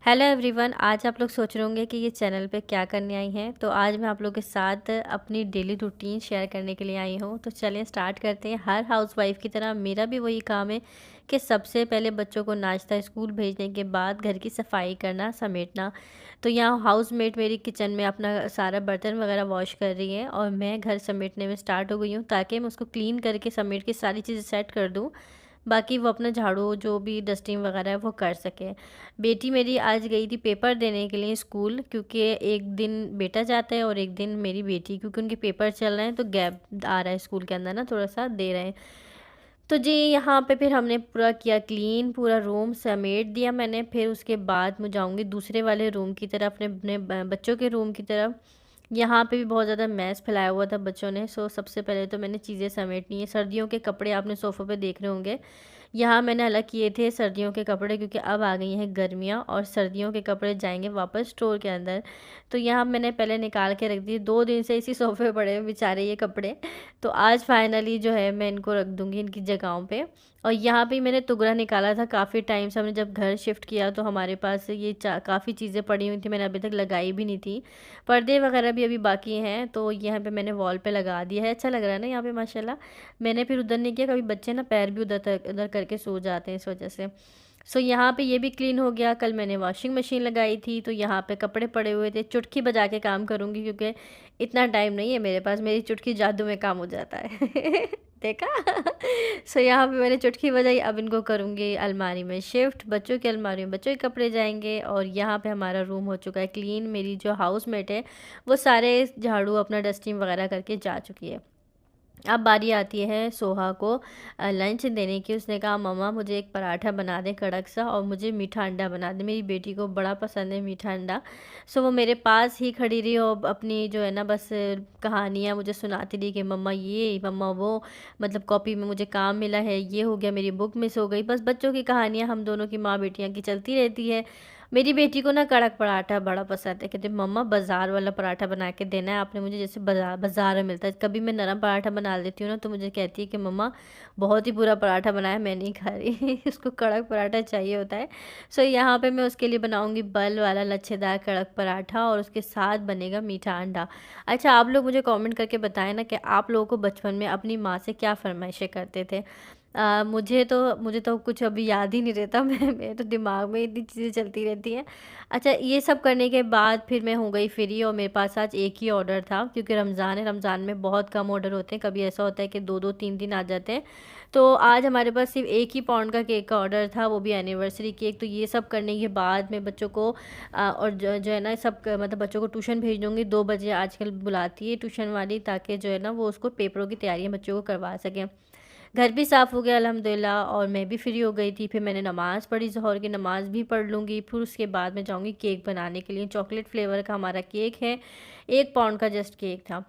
Hello everyone. आज आप लोग सोच रहे होंगे कि ये चैनल पे क्या करने आई हैं। तो आज मैं आप लोगों के साथ अपनी डेली रूटीन शेयर करने के लिए आई हूँ। तो चलिए स्टार्ट करते हैं। हर हाउसवाइफ की तरह मेरा भी वही काम है कि सबसे पहले बच्चों को नाश्ता स्कूल भेजने के बाद घर की सफाई करना, समेटना। तो यहाँ हाउसमेट मेरी किचन में अपना सारा बर्तन वगैरह वॉश कर रही है और मैं घर समेटने में स्टार्ट हो गई हूँ, ताकि मैं उसको क्लीन करके समेट के सारी चीज़ें सेट कर दूँ। बाकी वो अपना झाड़ू जो भी डस्टिंग वगैरह है वो कर सके। बेटी मेरी आज गई थी पेपर देने के लिए स्कूल, क्योंकि एक दिन बेटा जाता है और एक दिन मेरी बेटी, क्योंकि उनके पेपर चल रहे हैं तो गैप आ रहा है स्कूल के अंदर ना, थोड़ा सा दे रहे हैं। तो जी यहाँ पे फिर हमने पूरा किया क्लीन, पूरा रूम समेट दिया मैंने। फिर उसके बाद मैं जाऊँगी दूसरे वाले रूम की तरफ, अपने अपने बच्चों के रूम की तरफ। यहाँ पे भी बहुत ज़्यादा मैस फैलाया हुआ था बच्चों ने। सो सबसे पहले तो मैंने चीज़ें समेटनी है। सर्दियों के कपड़े आपने सोफ़े पे देख रहे होंगे, यहाँ मैंने अलग किए थे सर्दियों के कपड़े, क्योंकि अब आ गई हैं गर्मियाँ और सर्दियों के कपड़े जाएंगे वापस स्टोर के अंदर। तो यहाँ मैंने पहले निकाल के रख दिए। 2 दिन से इसी सोफ़े पे पड़े हैं बेचारे ये कपड़े। तो आज फाइनली जो है मैं इनको रख दूँगी इनकी जगहों पे। और यहाँ पे मैंने तुगरा निकाला था काफ़ी टाइम से। हमने जब घर शिफ्ट किया तो हमारे पास ये काफ़ी चीज़ें पड़ी हुई थी, मैंने अभी तक लगाई भी नहीं थी। पर्दे वगैरह भी अभी बाकी हैं, तो यहाँ पे मैंने वॉल पे लगा दिया है। अच्छा लग रहा है ना यहाँ पे माशाल्लाह। मैंने फिर उधर नहीं किया, कभी बच्चे ना पैर भी उधर तक उधर करके सो जाते हैं इस वजह से। सो यहाँ पे ये भी क्लीन हो गया। कल मैंने वॉशिंग मशीन लगाई थी तो यहाँ पे कपड़े पड़े हुए थे। चुटकी बजा के काम करूँगी, क्योंकि इतना टाइम नहीं है मेरे पास। मेरी चुटकी जादू में काम हो जाता है देखा सो यहाँ पे मैंने चुटकी बजाई। अब इनको करूँगी अलमारी में शिफ्ट। बच्चों की अलमारी में बच्चों के कपड़े जाएंगे। और यहाँ पे हमारा रूम हो चुका है क्लीन। मेरी जो हाउसमेट है वो सारे झाड़ू अपना डस्टिंग वगैरह करके जा चुकी है। अब बारी आती है सोहा को लंच देने की। उसने कहा मम्मा मुझे एक पराठा बना दे कड़क सा, और मुझे मीठा अंडा बना दे। मेरी बेटी को बड़ा पसंद है मीठा अंडा। सो वो मेरे पास ही खड़ी रही और अपनी जो है ना बस कहानियाँ मुझे सुनाती रही कि मम्मा ये मम्मा वो, मतलब कॉपी में मुझे काम मिला है, ये हो गया, मेरी बुक मिस हो गई। बस बच्चों की कहानियाँ हम दोनों की माँ बेटियाँ की चलती रहती है। मेरी बेटी को ना कड़क पराठा बड़ा पसंद है। कहते मम्मा बाज़ार वाला पराठा बना के देना है आपने मुझे, जैसे बाज़ार में मिलता है। कभी मैं नरम पराठा बना देती हूँ ना तो मुझे कहती है कि मम्मा बहुत ही बुरा पराठा बनाया, मैं नहीं खा रही उसको कड़क पराठा चाहिए होता है। सो यहाँ पे मैं उसके लिए बनाऊँगी बल वाला लच्छेदार कड़क पराठा, और उसके साथ बनेगा मीठा अंडा। अच्छा, आप लोग मुझे कॉमेंट करके बताएं ना कि आप लोगों को बचपन में अपनी माँ से क्या फरमाइशें करते थे। मुझे तो कुछ अभी याद ही नहीं रहता मैं मेरे तो दिमाग में इतनी चीज़ें चलती रहती हैं। अच्छा, ये सब करने के बाद फिर मैं हो गई फ्री, और मेरे पास आज एक ही ऑर्डर था, क्योंकि रमज़ान है। रमज़ान में बहुत कम ऑर्डर होते हैं, कभी ऐसा होता है कि 2-2 3-3 आ जाते हैं। तो आज हमारे पास सिर्फ 1 ही पाउंड का केक का ऑर्डर था, वो भी एनिवर्सरी केक। तो ये सब करने के बाद मैं बच्चों को और जो है ना मतलब बच्चों को ट्यूशन भेज दूँगी। 2 बजे आजकल बुलाती है ट्यूशन वाली, ताकि जो है ना वो उसको पेपरों की तैयारियाँ बच्चों को करवा सकें। घर भी साफ़ हो गया अल्हम्दुलिल्लाह, और मैं भी फ्री हो गई थी। फिर मैंने नमाज़ पढ़ी, ज़ोहर की नमाज़ भी पढ़ लूँगी। फिर उसके बाद मैं जाऊँगी केक बनाने के लिए। चॉकलेट फ्लेवर का हमारा केक है, 1 पाउंड का जस्ट केक था।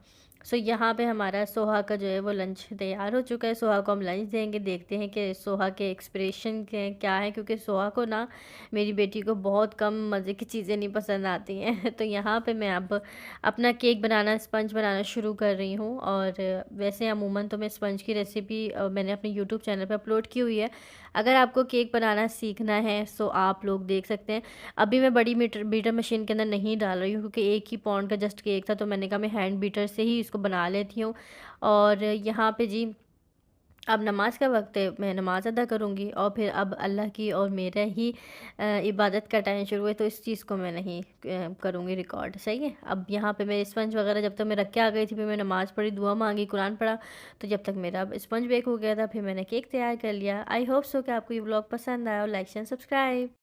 सो यहाँ पे हमारा सोहा का जो है वो लंच तैयार हो चुका है। सोहा को हम लंच देंगे, देखते हैं कि सोहा के एक्सप्रेशन के क्या है, क्योंकि सोहा को ना, मेरी बेटी को बहुत कम मज़े की चीज़ें नहीं पसंद आती हैं तो यहाँ पे मैं अब अपना केक बनाना, स्पंज बनाना शुरू कर रही हूँ। और वैसे अमूमन तो मैं स्पंज की रेसिपी मैंने अपने यूट्यूब चैनल पे अपलोड की हुई है। अगर आपको केक बनाना सीखना है सो आप लोग देख सकते हैं। अभी मैं बड़ी बीटर मशीन के अंदर नहीं डाल रही हूँ, क्योंकि 1 ही पाउंड का जस्ट केक था, तो मैंने कहा मैं हैंड बीटर से ही इसको बना लेती हूँ। और यहाँ पे जी अब नमाज का वक्त है, मैं नमाज अदा करूँगी, और फिर अब अल्लाह की और मेरा ही इबादत का टाइम शुरू है, तो इस चीज़ को मैं नहीं करूँगी रिकॉर्ड। सही है। अब यहाँ पे मैं स्पंज वगैरह जब तक मैं रख के आ गई थी, फिर मैं नमाज़ पढ़ी, दुआ मांगी, कुरान पढ़ा। तो जब तक मेरा स्पंज बेक हो गया था, फिर मैंने केक तैयार कर लिया। आई होप सो कि आपको ये ब्लॉग पसंद आया, और लाइक एंड सब्सक्राइब।